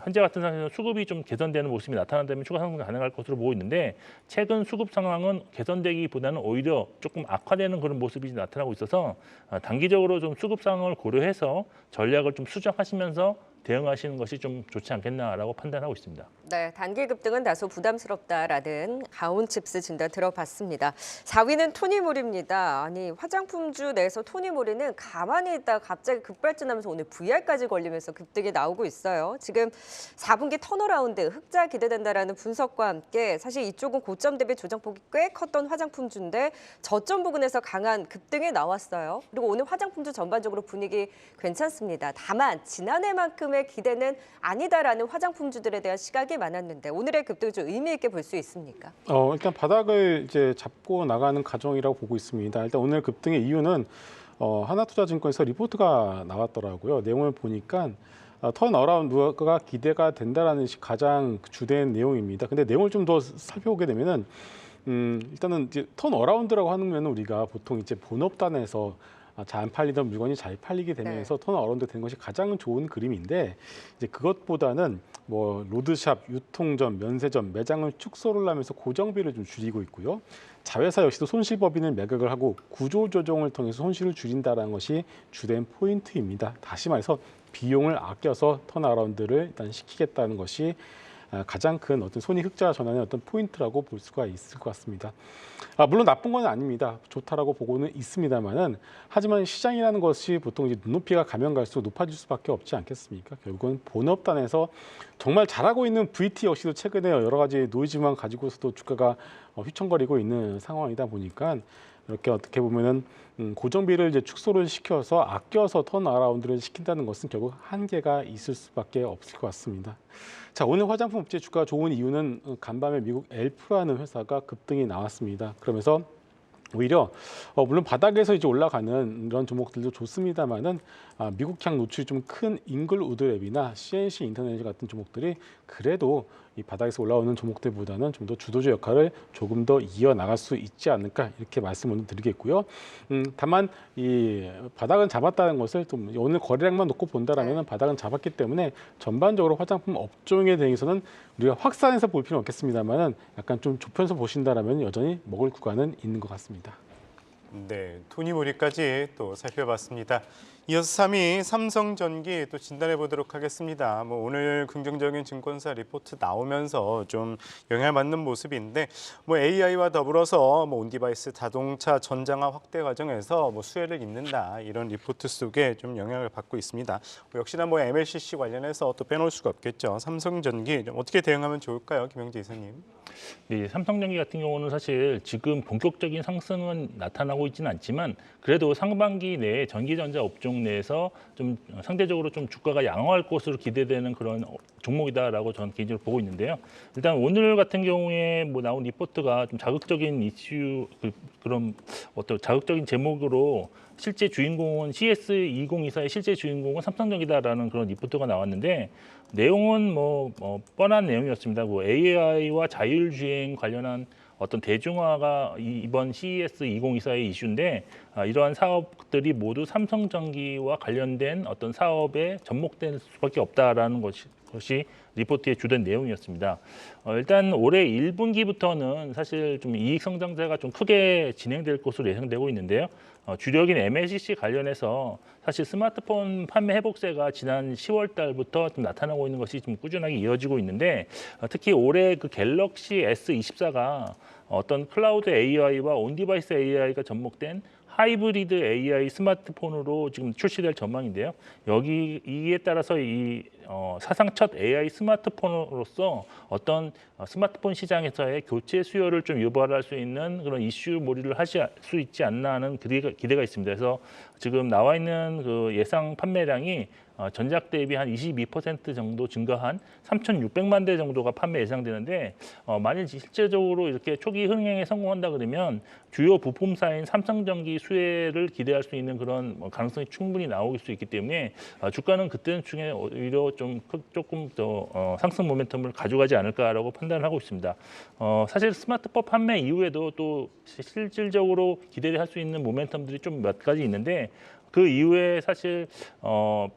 현재 같은 상황에서 수급이 좀 개선되는 모습이 나타난다면 추가 상승이 가능할 것으로 보고 있는데 최근 수급 상황은 개선되기보다는 오히려 조금 악화되는 그런 모습이 나타나고 있어서 단기적으로 좀 수급 상황을 고려해서 전략을 좀 수정하시면서 대응하시는 것이 좀 좋지 않겠나라고 판단하고 있습니다. 네, 단기 급등은 다소 부담스럽다라는 가온칩스 진단 들어봤습니다. 4위는 토니모리입니다. 아니, 화장품주 내에서 토니모리는 가만히 있다가 갑자기 급발진하면서 오늘 VR까지 걸리면서 급등이 나오고 있어요. 지금 4분기 턴어라운드 흑자 기대된다라는 분석과 함께 사실 이쪽은 고점 대비 조정폭이 꽤 컸던 화장품주인데 저점 부근에서 강한 급등이 나왔어요. 그리고 오늘 화장품주 전반적으로 분위기 괜찮습니다. 다만 지난해만큼의 기대는 아니다라는 화장품주들에 대한 시각이 많았는데 오늘의 급등을 좀 의미 있게 볼 수 있습니까? 일단 바닥을 이제 잡고 나가는 과정이라고 보고 있습니다. 일단 오늘 급등의 이유는 하나투자증권에서 리포트가 나왔더라고요. 내용을 보니까 턴어라운드가 기대가 된다라는 것이 가장 주된 내용입니다. 근데 내용을 좀 더 살펴보게 되면은 일단은 이제 턴어라운드라고 하면 우리가 보통 이제 본업단에서 잘 안 팔리던 물건이 잘 팔리게 되면서 턴어라운드 되는 것이 가장 좋은 그림인데 이제 그것보다는 뭐 로드샵, 유통점, 면세점, 매장을 축소를 하면서 고정비를 좀 줄이고 있고요. 자회사 역시도 손실법인을 매각을 하고 구조조정을 통해서 손실을 줄인다는 것이 주된 포인트입니다. 다시 말해서 비용을 아껴서 턴어라운드를 일단 시키겠다는 것이 가장 큰 어떤 손익 흑자 전환의 어떤 포인트라고 볼 수가 있을 것 같습니다. 물론 나쁜 건 아닙니다. 좋다라고 보고는 있습니다만은 하지만 시장이라는 것이 보통 이제 눈높이가 가면 갈수록 높아질 수밖에 없지 않겠습니까? 결국은 본업단에서 정말 잘하고 있는 VT 역시도 최근에 여러 가지 노이즈만 가지고서도 주가가 휘청거리고 있는 상황이다 보니까 이렇게 어떻게 보면은 고정비를 이제 축소를 시켜서 아껴서 턴어라운드를 시킨다는 것은 결국 한계가 있을 수밖에 없을 것 같습니다. 자, 오늘 화장품 업체 주가가 좋은 이유는 간밤에 미국 엘프라는 회사가 급등이 나왔습니다. 그러면서 오히려 물론 바닥에서 이제 올라가는 이런 종목들도 좋습니다만은 미국향 노출이 좀 큰 잉글우드랩이나 CNC 인터내셔널 같은 종목들이 그래도 이 바닥에서 올라오는 종목들보다는 좀 더 주도주 역할을 조금 더 이어나갈 수 있지 않을까 이렇게 말씀을 드리겠고요. 다만 이 바닥은 잡았다는 것을 좀 오늘 거래량만 놓고 본다라면 바닥은 잡았기 때문에 전반적으로 화장품 업종에 대해서는 우리가 확산해서 볼 필요는 없겠습니다만은 약간 좀 좁혀서 보신다라면 여전히 먹을 구간은 있는 것 같습니다. 네, 토니모리까지 또 살펴봤습니다. 이어서 3위 삼성전기 또 진단해 보도록 하겠습니다. 뭐 오늘 긍정적인 증권사 리포트 나오면서 좀 영향을 받는 모습인데 뭐 AI와 더불어서 뭐 온디바이스 자동차 전장화 확대 과정에서 뭐 수혜를 입는다 이런 리포트 속에 좀 영향을 받고 있습니다. 역시나 뭐 MLCC 관련해서 또 빼놓을 수가 없겠죠. 삼성전기 좀 어떻게 대응하면 좋을까요, 김영재 이사님? 네, 삼성전기 같은 경우는 사실 지금 본격적인 상승은 나타나고 있지는 않지만 그래도 상반기 내에 전기전자 업종 내에서 좀 상대적으로 좀 주가가 양호할 것으로 기대되는 그런 종목이다라고 저는 개인적으로 보고 있는데요. 일단 오늘 같은 경우에 뭐 나온 리포트가 좀 자극적인 이슈 그런 어떤 자극적인 제목으로 실제 주인공은 CS2024의 실제 주인공은 삼성전기다라는 그런 리포트가 나왔는데 내용은 뭐 뻔한 내용이었습니다. 뭐 AI와 자율주행 관련한 어떤 대중화가 이번 CES 2024의 이슈인데 이러한 사업들이 모두 삼성전기와 관련된 어떤 사업에 접목될 수밖에 없다라는 것이 리포트의 주된 내용이었습니다. 일단 올해 1분기부터는 사실 좀 이익 성장세가 좀 크게 진행될 것으로 예상되고 있는데요. 주력인 MLCC 관련해서 사실 스마트폰 판매 회복세가 지난 10월 달부터 좀 나타나고 있는 것이 좀 꾸준하게 이어지고 있는데 특히 올해 그 갤럭시 S24가 어떤 클라우드 AI와 온디바이스 AI가 접목된 하이브리드 AI 스마트폰으로 지금 출시될 전망인데요. 이에 따라서 이 사상 첫 AI 스마트폰으로서 어떤 스마트폰 시장에서의 교체 수요를 좀 유발할 수 있는 그런 이슈 몰이를 하실 수 있지 않나 하는 기대가 있습니다. 그래서 지금 나와 있는 그 예상 판매량이 전작 대비 한 22% 정도 증가한 3,600만 대 정도가 판매 예상되는데 만일 실제적으로 이렇게 초기 흥행에 성공한다 그러면 주요 부품사인 삼성전기 수혜를 기대할 수 있는 그런 가능성이 충분히 나올 수 있기 때문에 주가는 그때는 중에 오히려 조금 더 상승 모멘텀을 가져가지 않을까라고 판단을 하고 있습니다. 사실 스마트폰 판매 이후에도 또 실질적으로 기대할 수 있는 모멘텀들이 좀 몇 가지 있는데 그 이후에 사실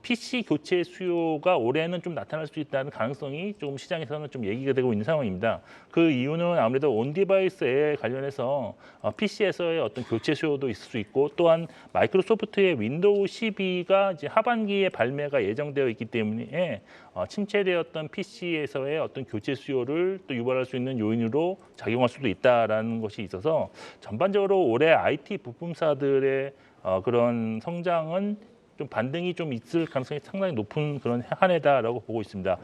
PC 교체 수요가 올해는 좀 나타날 수 있다는 가능성이 좀 시장에서는 좀 얘기가 되고 있는 상황입니다. 그 이유는 아무래도 온디바이스에 관련해서 PC에서의 어떤 교체 수요도 있을 수 있고 또한 마이크로소프트의 윈도우 12가 이제 하반기에 발매가 예정되어 있기 때문에 침체되었던 PC에서의 어떤 교체 수요를 또 유발할 수 있는 요인으로 작용할 수도 있다라는 것이 있어서 전반적으로 올해 IT 부품사들의 그런 성장은 좀 반등이 좀 있을 가능성이 상당히 높은 그런 한 해다라고 보고 있습니다.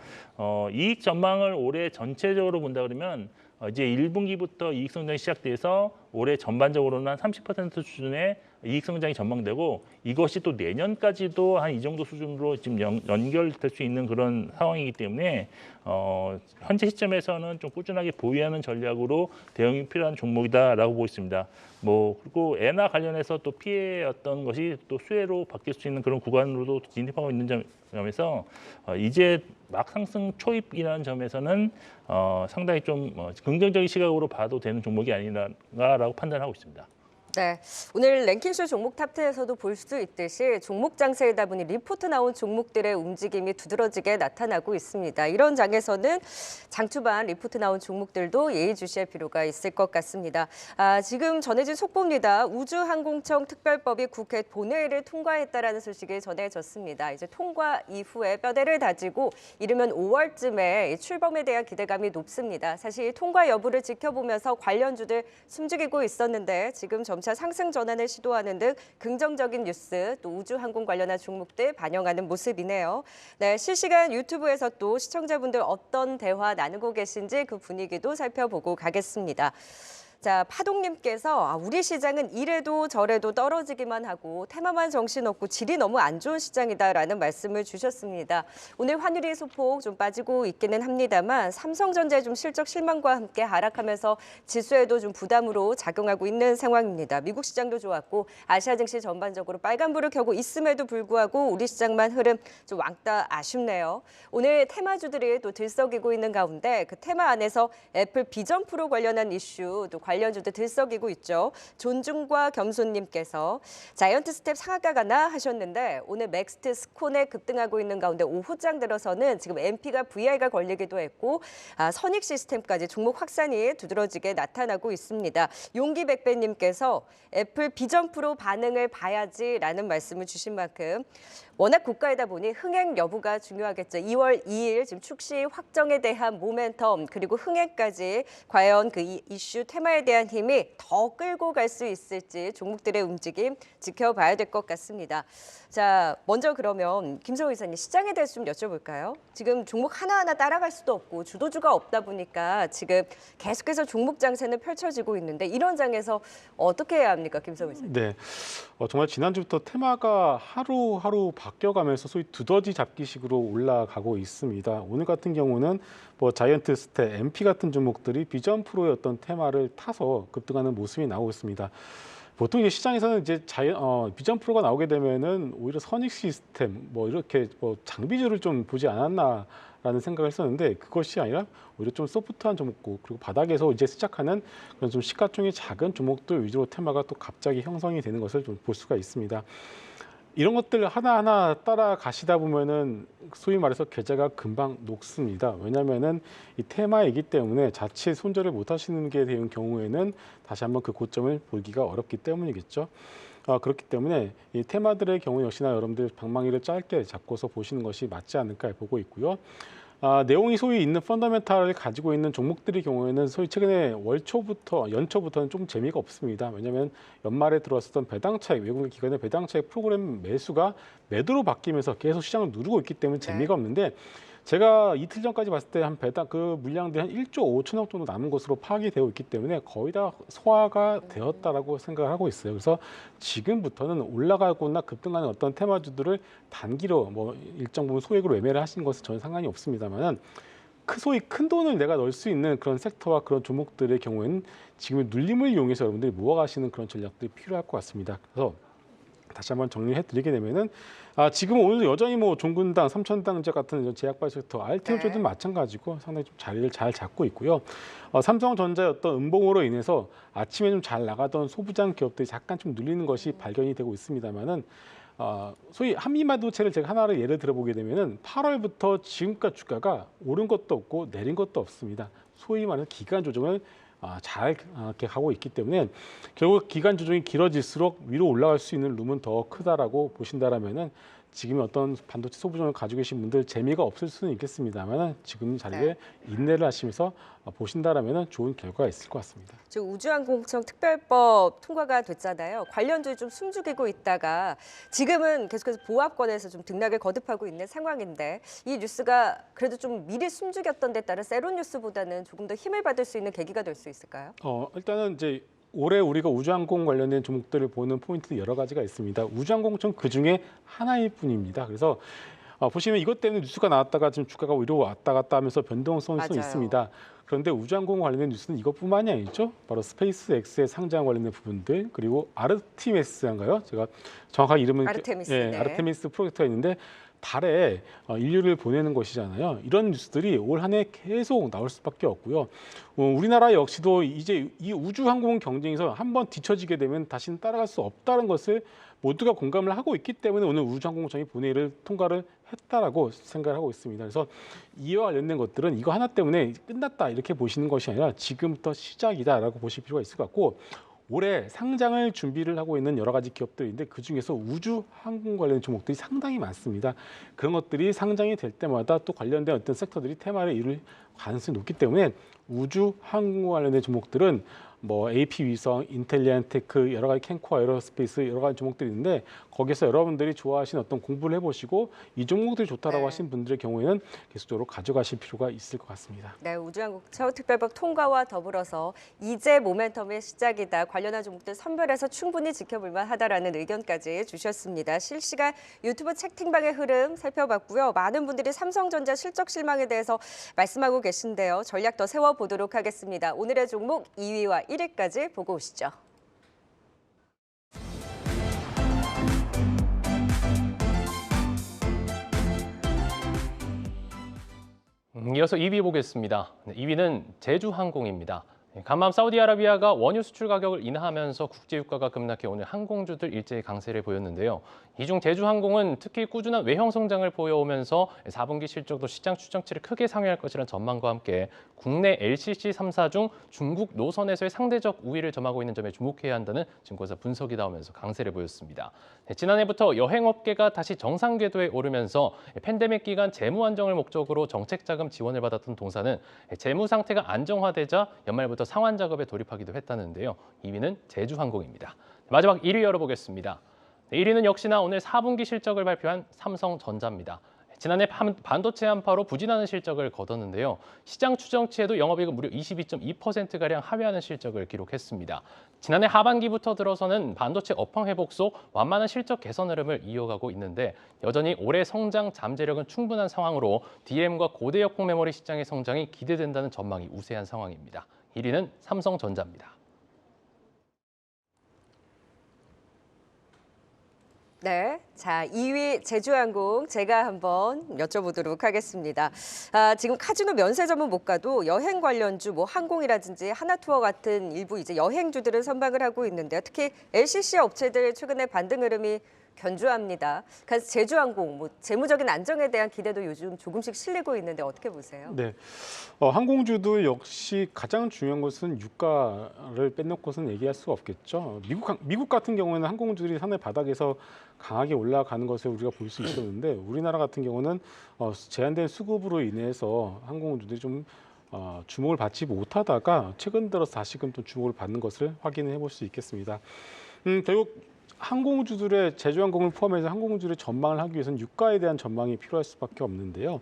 이익 전망을 올해 전체적으로 본다 그러면 이제 1분기부터 이익 성장이 시작돼서 올해 전반적으로는 한 30% 수준의 이익 성장이 전망되고 이것이 또 내년까지도 한 이 정도 수준으로 지금 연결될 수 있는 그런 상황이기 때문에 현재 시점에서는 좀 꾸준하게 보유하는 전략으로 대응이 필요한 종목이다라고 보고 있습니다. 그리고 엔화 관련해서 또 피해였던 것이 또 수혜로 바뀔 수 있는 그런 구간으로도 진입하고 있는 점에서 이제 막 상승 초입이라는 점에서는 상당히 좀 긍정적인 시각으로 봐도 되는 종목이 아닌가라고 판단하고 있습니다. 네, 오늘 랭킹쇼 종목 탑10에서도 볼 수 있듯이 종목 장세이다 보니 리포트 나온 종목들의 움직임이 두드러지게 나타나고 있습니다. 이런 장에서는 장 초반 리포트 나온 종목들도 예의주시할 필요가 있을 것 같습니다. 지금 전해진 속보입니다. 우주항공청 특별법이 국회 본회의를 통과했다라는 소식이 전해졌습니다. 이제 통과 이후에 뼈대를 다지고 이르면 5월쯤에 출범에 대한 기대감이 높습니다. 사실 통과 여부를 지켜보면서 관련주들 숨죽이고 있었는데 지금 점차 상승 전환을 시도하는 등 긍정적인 뉴스, 또 우주항공 관련한 종목들 반영하는 모습이네요. 네, 실시간 유튜브에서 또 시청자분들 어떤 대화 나누고 계신지 그 분위기도 살펴보고 가겠습니다. 자, 파동님께서 우리 시장은 이래도 저래도 떨어지기만 하고 테마만 정신없고 질이 너무 안 좋은 시장이다라는 말씀을 주셨습니다. 오늘 환율이 소폭 좀 빠지고 있기는 합니다만 삼성전자의 좀 실적 실망과 함께 하락하면서 지수에도 좀 부담으로 작용하고 있는 상황입니다. 미국 시장도 좋았고 아시아 증시 전반적으로 빨간불을 켜고 있음에도 불구하고 우리 시장만 흐름 좀 왕따 아쉽네요. 오늘 테마주들이 또 들썩이고 있는 가운데 그 테마 안에서 애플 비전 프로 관련한 이슈 또 관련주도 들썩이고 있죠. 존중과 겸손님께서 자이언트 스텝 상한가 가나 하셨는데 오늘 맥스트 스콘에 급등하고 있는 가운데 오후장 들어서는 지금 MP가 VI가 걸리기도 했고 선익 시스템까지 종목 확산이 두드러지게 나타나고 있습니다. 용기 백배님께서 애플 비전 프로 반응을 봐야지라는 말씀을 주신 만큼 워낙 고가이다 보니 흥행 여부가 중요하겠죠. 2월 2일 지금 출시 확정에 대한 모멘텀 그리고 흥행까지 과연 그 이슈 테마에 대한 힘이 더 끌고 갈 수 있을지 종목들의 움직임 지켜봐야 될 것 같습니다. 자, 먼저 그러면 김성호 이사님 시장에 대해서 좀 여쭤볼까요? 지금 종목 하나하나 따라갈 수도 없고 주도주가 없다 보니까 지금 계속해서 종목 장세는 펼쳐지고 있는데 이런 장에서 어떻게 해야 합니까, 김성호 이사님? 네, 정말 지난주부터 테마가 하루하루 바뀌어가면서 소위 두더지 잡기식으로 올라가고 있습니다. 오늘 같은 경우는 자이언트 스텝, MP 같은 종목들이 비전 프로의 어떤 테마를 타서 급등하는 모습이 나오고 있습니다. 보통 이제 시장에서는 이제 비전 프로가 나오게 되면은 오히려 선익 시스템 이렇게 장비주를 좀 보지 않았나라는 생각을 했었는데 그것이 아니라 오히려 좀 소프트한 종목국 그리고 바닥에서 이제 시작하는 그런 좀 시가총이 작은 종목들 위주로 테마가 또 갑자기 형성이 되는 것을 좀 볼 수가 있습니다. 이런 것들 하나하나 따라가시다 보면은 소위 말해서 계좌가 금방 녹습니다. 왜냐하면은 이 테마이기 때문에 자칫 손절을 못 하시는 게 되는 경우에는 다시 한번 그 고점을 보기가 어렵기 때문이겠죠. 그렇기 때문에 이 테마들의 경우 역시나 여러분들 방망이를 짧게 잡고서 보시는 것이 맞지 않을까 보고 있고요. 내용이 소위 있는 펀더멘탈을 가지고 있는 종목들의 경우에는 소위 최근에 연초부터는 좀 재미가 없습니다. 왜냐하면 연말에 들어왔었던 배당 차익, 외국인 기관의 배당 차익 프로그램 매수가 매도로 바뀌면서 계속 시장을 누르고 있기 때문에 재미가 없는데 제가 이틀 전까지 봤을 때 한 배당 그 물량들이 한 1조 5천억 정도 남은 것으로 파악이 되어 있기 때문에 거의 다 소화가 되었다라고 생각을 하고 있어요. 그래서 지금부터는 올라가거나 급등하는 어떤 테마주들을 단기로 뭐 일정 부분 소액으로 매매를 하시는 것은 전혀 상관이 없습니다만은 소위 큰 돈을 내가 넣을 수 있는 그런 섹터와 그런 종목들의 경우에는 지금의 눌림을 이용해서 여러분들이 모아가시는 그런 전략들이 필요할 것 같습니다. 그래서 다시 한번 정리해 드리게 되면은 지금 오늘 여전히 뭐 종근당, 삼천당제 같은 이런 제약발 섹터, 알테오제도 마찬가지고 상당히 좀 자리를 잘 잡고 있고요. 삼성전자의 어떤 음봉으로 인해서 아침에 좀 잘 나가던 소부장 기업들이 잠깐 좀 눌리는 것이 발견이 되고 있습니다만은 소위 한미반도체를 제가 하나를 예를 들어보게 되면은 8월부터 지금까지 주가가 오른 것도 없고 내린 것도 없습니다. 소위 말하는 기간 조정을 잘 이렇게 하고 있기 때문에 결국 기간 조정이 길어질수록 위로 올라갈 수 있는 룸은 더 크다라고 보신다라면은 지금 어떤 반도체 소부정을 가지고 계신 분들 재미가 없을 수는 있겠습니다만 지금 자리에 인내를 하시면서 보신다라면은 좋은 결과가 있을 것 같습니다. 지금 우주항공청 특별법 통과가 됐잖아요. 관련주에 좀 숨죽이고 있다가 지금은 계속해서 보합권에서 좀 등락을 거듭하고 있는 상황인데 이 뉴스가 그래도 좀 미리 숨죽였던 데 따른 세론 뉴스보다는 조금 더 힘을 받을 수 있는 계기가 될 수 있을까요? 일단은 이제 올해 우리가 우주항공 관련된 종목들을 보는 포인트는 여러 가지가 있습니다. 우주항공청 그 중에 하나일 뿐입니다. 그래서 보시면 이것 때문에 뉴스가 나왔다가 지금 주가가 위로 왔다 갔다 하면서 변동성이 있습니다. 그런데 우주항공 관련된 뉴스는 이것뿐만이 아니죠. 바로 스페이스X의 상장 관련된 부분들 그리고 아르테미스인가요? 제가 정확하게 이름은 아르테미스 프로젝트가 있는데 달에 인류를 보내는 것이잖아요. 이런 뉴스들이 올 한 해 계속 나올 수밖에 없고요. 우리나라 역시도 이제 이 우주항공 경쟁에서 한번 뒤처지게 되면 다시는 따라갈 수 없다는 것을 모두가 공감을 하고 있기 때문에 오늘 우주항공청이 본회의를 통과를 했다라고 생각을 하고 있습니다. 그래서 이와 관련된 것들은 이거 하나 때문에 끝났다 이렇게 보시는 것이 아니라 지금부터 시작이다라고 보실 필요가 있을 것 같고 올해 상장을 준비를 하고 있는 여러 가지 기업들인데 그중에서 우주항공 관련 종목들이 상당히 많습니다. 그런 것들이 상장이 될 때마다 또 관련된 어떤 섹터들이 테마를 이룰 가능성이 높기 때문에 우주항공 관련된 종목들은 뭐 AP 위성, 인텔리안테크, 여러 가지 캔코 에어로스페이스 여러 가지 종목들이 있는데 거기서 여러분들이 좋아하시는 어떤 공부를 해보시고 이 종목들이 좋다라고 하신 분들의 경우에는 계속적으로 가져가실 필요가 있을 것 같습니다. 네, 우주항공청 특별법 통과와 더불어서 이제 모멘텀의 시작이다. 관련한 종목들 선별해서 충분히 지켜볼 만하다라는 의견까지 주셨습니다. 실시간 유튜브 채팅방의 흐름 살펴봤고요. 많은 분들이 삼성전자 실적 실망에 대해서 말씀하고 계신데요. 전략 더 세워보도록 하겠습니다. 오늘의 종목 2위와 1위까지 보고 오시죠. 이어서 2위 보겠습니다. 2위는 제주항공입니다. 간밤 사우디아라비아가 원유 수출 가격을 인하하면서 국제유가가 급락해 오늘 항공주들 일제히 강세를 보였는데요. 이 중 제주항공은 특히 꾸준한 외형 성장을 보여오면서 4분기 실적도 시장 추정치를 크게 상회할 것이라는 전망과 함께 국내 LCC 3사 중 중국 노선에서의 상대적 우위를 점하고 있는 점에 주목해야 한다는 증권사 분석이 나오면서 강세를 보였습니다. 지난해부터 여행업계가 다시 정상 궤도에 오르면서 팬데믹 기간 재무 안정을 목적으로 정책자금 지원을 받았던 동사는 재무 상태가 안정화되자 연말부터 상환 작업에 돌입하기도 했다는데요. 2위는 제주항공입니다. 마지막 1위 열어보겠습니다. 1위는 역시나 오늘 4분기 실적을 발표한 삼성전자입니다. 지난해 반도체 한파로 부진하는 실적을 거뒀는데요. 시장 추정치에도 영업이익은 무려 22.2%가량 하회하는 실적을 기록했습니다. 지난해 하반기부터 들어서는 반도체 업황 회복 속 완만한 실적 개선 흐름을 이어가고 있는데 여전히 올해 성장 잠재력은 충분한 상황으로 DRAM과 고대역폭 메모리 시장의 성장이 기대된다는 전망이 우세한 상황입니다. 1위는 삼성전자입니다. 네, 자 2위 제주항공 제가 한번 여쭤보도록 하겠습니다. 지금 카지노 면세점은 못 가도 여행 관련주, 뭐 항공이라든지 하나투어 같은 일부 이제 여행주들은 선방을 하고 있는데요. 특히 LCC 업체들 최근에 반등 흐름이 견조합니다. 그래서 제주항공, 재무적인 안정에 대한 기대도 요즘 조금씩 실리고 있는데 어떻게 보세요? 네, 항공주도 역시 가장 중요한 것은 유가를 빼놓고서는 얘기할 수가 없겠죠. 미국 같은 경우에는 항공주들이 상당히 바닥에서 강하게 올라가는 것을 우리가 볼 수 있었는데 우리나라 같은 경우는 제한된 수급으로 인해서 항공주들이 좀 주목을 받지 못하다가 최근 들어서 다시금 또 주목을 받는 것을 확인해 볼 수 있겠습니다. 결국 항공주들의 제주항공을 포함해서 항공주들의 전망을 하기 위해서는 유가에 대한 전망이 필요할 수밖에 없는데요.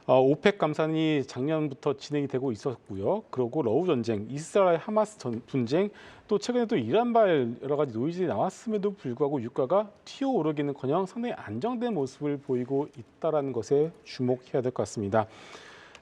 오펙 감산이 작년부터 진행이 되고 있었고요. 그리고 러우 전쟁, 이스라엘 하마스 분쟁, 또 최근에 또 이란발 여러 가지 노이즈가 나왔음에도 불구하고 유가가 튀어오르기는커녕 상당히 안정된 모습을 보이고 있다는 것에 주목해야 될 것 같습니다.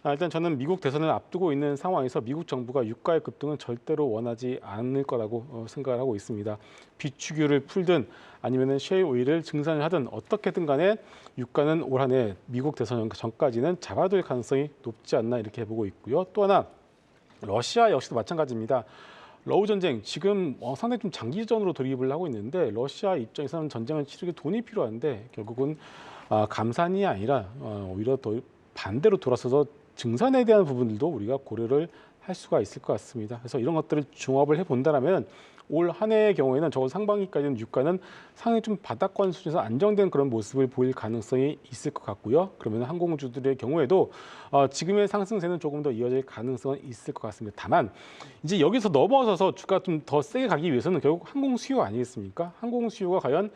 일단 저는 미국 대선을 앞두고 있는 상황에서 미국 정부가 유가의 급등은 절대로 원하지 않을 거라고 생각을 하고 있습니다. 비축유를 풀든 아니면은 셰일 오일을 증산을 하든 어떻게든 간에 유가는 올 한 해 미국 대선 전까지는 잡아둘 가능성이 높지 않나 이렇게 보고 있고요. 또 하나 러시아 역시도 마찬가지입니다. 러우 전쟁 지금 상당히 좀 장기전으로 돌입을 하고 있는데 러시아 입장에서는 전쟁을 치르기 돈이 필요한데 결국은 감산이 아니라 오히려 더 반대로 돌아서서 증산에 대한 부분들도 우리가 고려를 할 수가 있을 것 같습니다. 그래서 이런 것들을 종합을 해본다면 올 한 해의 경우에는 적어도 상반기까지는 유가는 상당히 좀 바닥권 수준에서 안정된 그런 모습을 보일 가능성이 있을 것 같고요. 그러면 항공주들의 경우에도 지금의 상승세는 조금 더 이어질 가능성은 있을 것 같습니다. 다만 이제 여기서 넘어서서 주가 좀 더 세게 가기 위해서는 결국 항공 수요 아니겠습니까? 항공 수요가 과연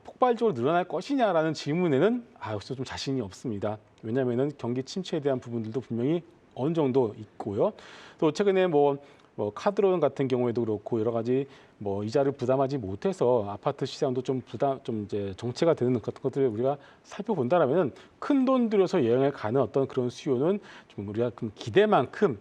폭발적으로 늘어날 것이냐라는 질문에는 역시 좀 자신이 없습니다. 왜냐하면 경기 침체에 대한 부분들도 분명히 어느 정도 있고요. 또 최근에 카드론 같은 경우에도 그렇고 여러 가지 이자를 부담하지 못해서 아파트 시장도 좀 이제 정체가 되는 것들을 우리가 살펴본다라면 큰 돈 들여서 여행을 가는 어떤 그런 수요는 좀 우리가 기대만큼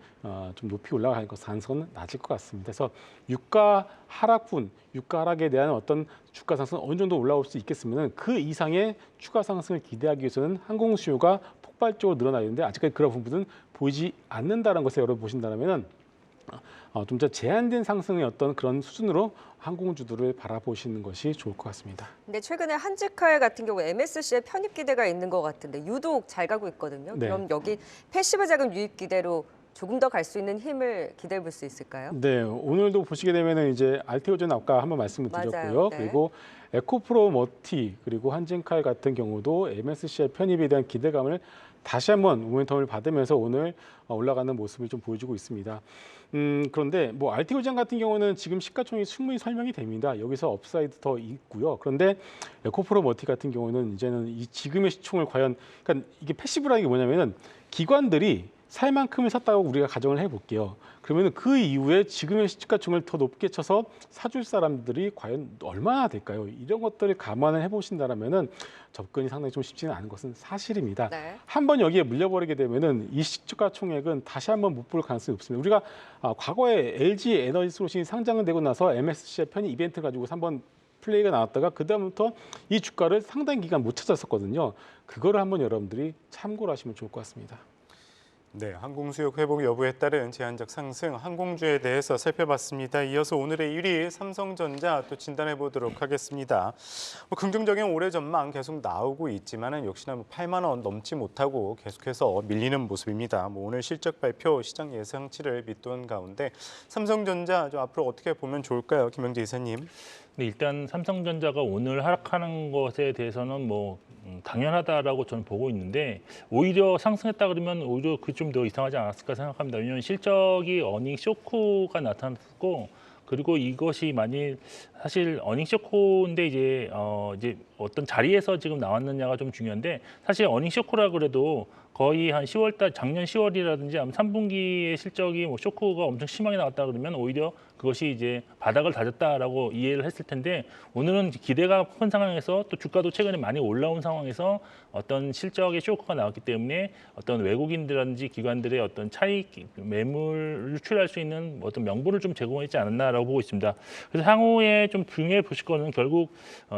좀 높이 올라갈 가능성은 낮을 것 같습니다. 그래서 유가 하락에 대한 어떤 주가 상승 어느 정도 올라올 수 있겠으면 그 이상의 추가 상승을 기대하기 위해서는 항공 수요가 폭발적으로 늘어나야 되는데 아직까지 그런 부분은 보이지 않는다는 것을 여러분 보신다면 좀 더 제한된 상승의 어떤 그런 수준으로 항공주들을 바라보시는 것이 좋을 것 같습니다. 근데 최근에 한직칼 같은 경우 MSC에 편입 기대가 있는 것 같은데 유독 잘 가고 있거든요. 네. 그럼 여기 패시브 자금 유입 기대로 조금 더 갈 수 있는 힘을 기대해 볼 수 있을까요? 네, 오늘도 보시게 되면은 이제 알테오젠 아까 한번 말씀을 맞아요. 드렸고요. 네. 그리고 에코프로 머티 그리고 한진칼 같은 경우도 MSC의 편입에 대한 기대감을 다시 한번 모멘텀을 받으면서 오늘 올라가는 모습을 좀 보여주고 있습니다. 그런데 알테오젠 같은 경우는 지금 시가총액이 충분히 설명이 됩니다. 여기서 업사이드 더 있고요. 그런데 에코프로 머티 같은 경우는 이제는 이 지금의 시총을 과연 그러니까 이게 패시브라는 게 뭐냐면은 기관들이 살 만큼을 샀다고 우리가 가정을 해볼게요. 그러면 그 이후에 지금의 시가총을 더 높게 쳐서 사줄 사람들이 과연 얼마나 될까요? 이런 것들을 감안을 해보신다면은 접근이 상당히 좀 쉽지는 않은 것은 사실입니다. 네. 한번 여기에 물려버리게 되면은 이 시가총액은 다시 한번 못 볼 가능성이 없습니다. 우리가 과거에 LG 에너지 솔루션이 상장은 되고 나서 MSC의 편입 이벤트 가지고 한번 플레이가 나왔다가 그 다음부터 이 주가를 상당 기간 못 찾았었거든요. 그거를 한번 여러분들이 참고를 하시면 좋을 것 같습니다. 네, 항공 수요 회복 여부에 따른 제한적 상승 항공주에 대해서 살펴봤습니다. 이어서 오늘의 1위 삼성전자 또 진단해 보도록 하겠습니다. 긍정적인 올해 전망 계속 나오고 있지만은 역시나 8만 원 넘지 못하고 계속해서 밀리는 모습입니다. 오늘 실적 발표 시장 예상치를 밑돈 가운데 삼성전자 좀 앞으로 어떻게 보면 좋을까요, 김영재 이사님? 근데 일단 삼성전자가 오늘 하락하는 것에 대해서는 당연하다라고 저는 보고 있는데 오히려 상승했다 그러면 오히려 그 좀 더 이상하지 않았을까 생각합니다. 왜냐하면 실적이 어닝 쇼크가 나타났고 그리고 이것이 만일 사실 어닝 쇼크인데 이제 어떤 자리에서 지금 나왔느냐가 좀 중요한데 사실 어닝 쇼크라 그래도 거의 한 10월달 작년 10월이라든지 아마 3분기의 실적이 쇼크가 엄청 심하게 나왔다 그러면 오히려 그것이 이제 바닥을 다졌다라고 이해를 했을 텐데 오늘은 기대가 큰 상황에서 또 주가도 최근에 많이 올라온 상황에서 어떤 실적의 쇼크가 나왔기 때문에 어떤 외국인들이라든지 기관들의 어떤 차익 매물을 유출할 수 있는 어떤 명분을 좀 제공했지 않았나라고 보고 있습니다. 그래서 향후에 좀 중요해 보실 거는 결국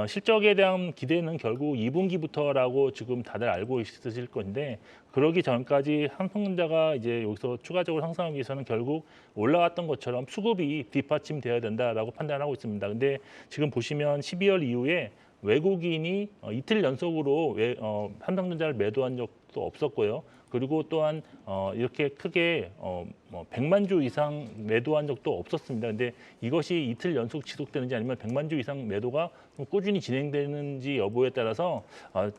실적에 대한 기대는 결국 2분기부터라고 지금 다들 알고 있으실 건데 그러기 전까지 삼성전자가 이제 여기서 추가적으로 상승하기 위해서는 결국 올라왔던 것처럼 수급이 뒷받침되어야 된다라고 판단하고 있습니다. 근데 지금 보시면 12월 이후에 외국인이 이틀 연속으로 삼성전자를 매도한 적도 없었고요. 그리고 또한 이렇게 크게 100만 주 이상 매도한 적도 없었습니다. 근데 이것이 이틀 연속 지속되는지 아니면 100만 주 이상 매도가 좀 꾸준히 진행되는지 여부에 따라서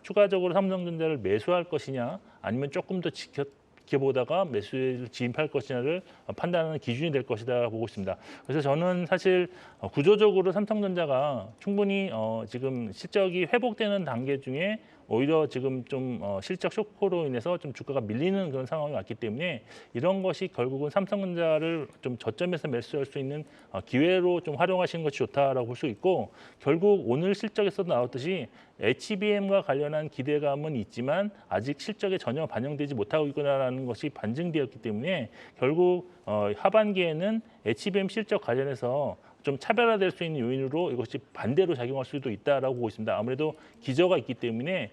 추가적으로 삼성전자를 매수할 것이냐 아니면 조금 더 지켜보다가 매수를 진입할 것이냐를 판단하는 기준이 될 것이다 보고 있습니다. 그래서 저는 사실 구조적으로 삼성전자가 충분히 지금 실적이 회복되는 단계 중에 오히려 지금 좀 실적 쇼크로 인해서 좀 주가가 밀리는 그런 상황이 왔기 때문에 이런 것이 결국은 삼성전자를 좀 저점에서 매수할 수 있는 기회로 좀 활용하시는 것이 좋다라고 볼 수 있고, 결국 오늘 실적에서도 나왔듯이 HBM과 관련한 기대감은 있지만 아직 실적에 전혀 반영되지 못하고 있구나라는 것이 반증되었기 때문에 결국 하반기에는 HBM 실적 관련해서 좀 차별화될 수 있는 요인으로 이것이 반대로 작용할 수도 있다라고 보고 있습니다. 아무래도 기저가 있기 때문에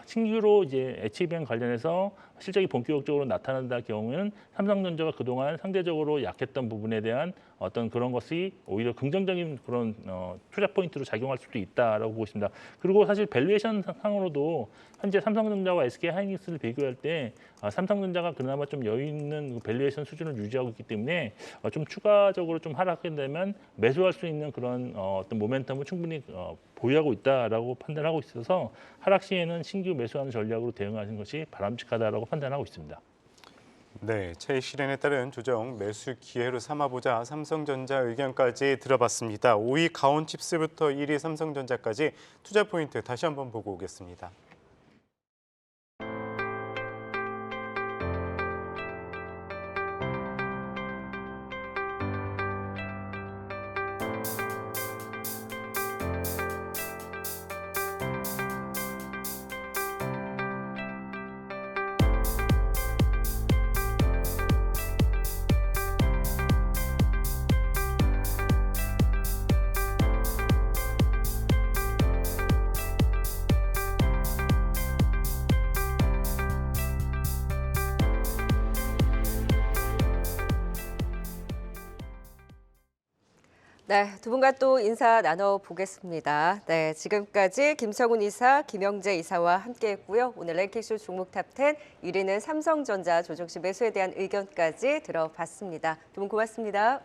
신규로 이제 HBM 관련해서 실적이 본격적으로 나타난다 경우에는 삼성전자가 그동안 상대적으로 약했던 부분에 대한 어떤 그런 것이 오히려 긍정적인 그런 투자 포인트로 작용할 수도 있다라고 보고 있습니다. 그리고 사실 밸류에이션 상으로도 현재 삼성전자와 SK하이닉스를 비교할 때 삼성전자가 그나마 좀 여유 있는 밸류에이션 수준을 유지하고 있기 때문에 좀 추가적으로 좀 하락하게 되면 매수할 수 있는 그런 어떤 모멘텀을 충분히 보유하고 있다라고 판단하고 있어서 하락 시에는 신규 매수하는 전략으로 대응하는 것이 바람직하다라고 판단하고 있습니다. 네, 차익 실현에 따른 조정 매수 기회로 삼아보자 삼성전자 의견까지 들어봤습니다. 5위 가온칩스부터 1위 삼성전자까지 투자 포인트 다시 한번 보고 오겠습니다. 네, 두 분과 또 인사 나눠보겠습니다. 네, 지금까지 김성훈 이사, 김영재 이사와 함께했고요. 오늘 랭킹쇼 종목 탑10 1위는 삼성전자 조정 시 매수에 대한 의견까지 들어봤습니다. 두 분 고맙습니다.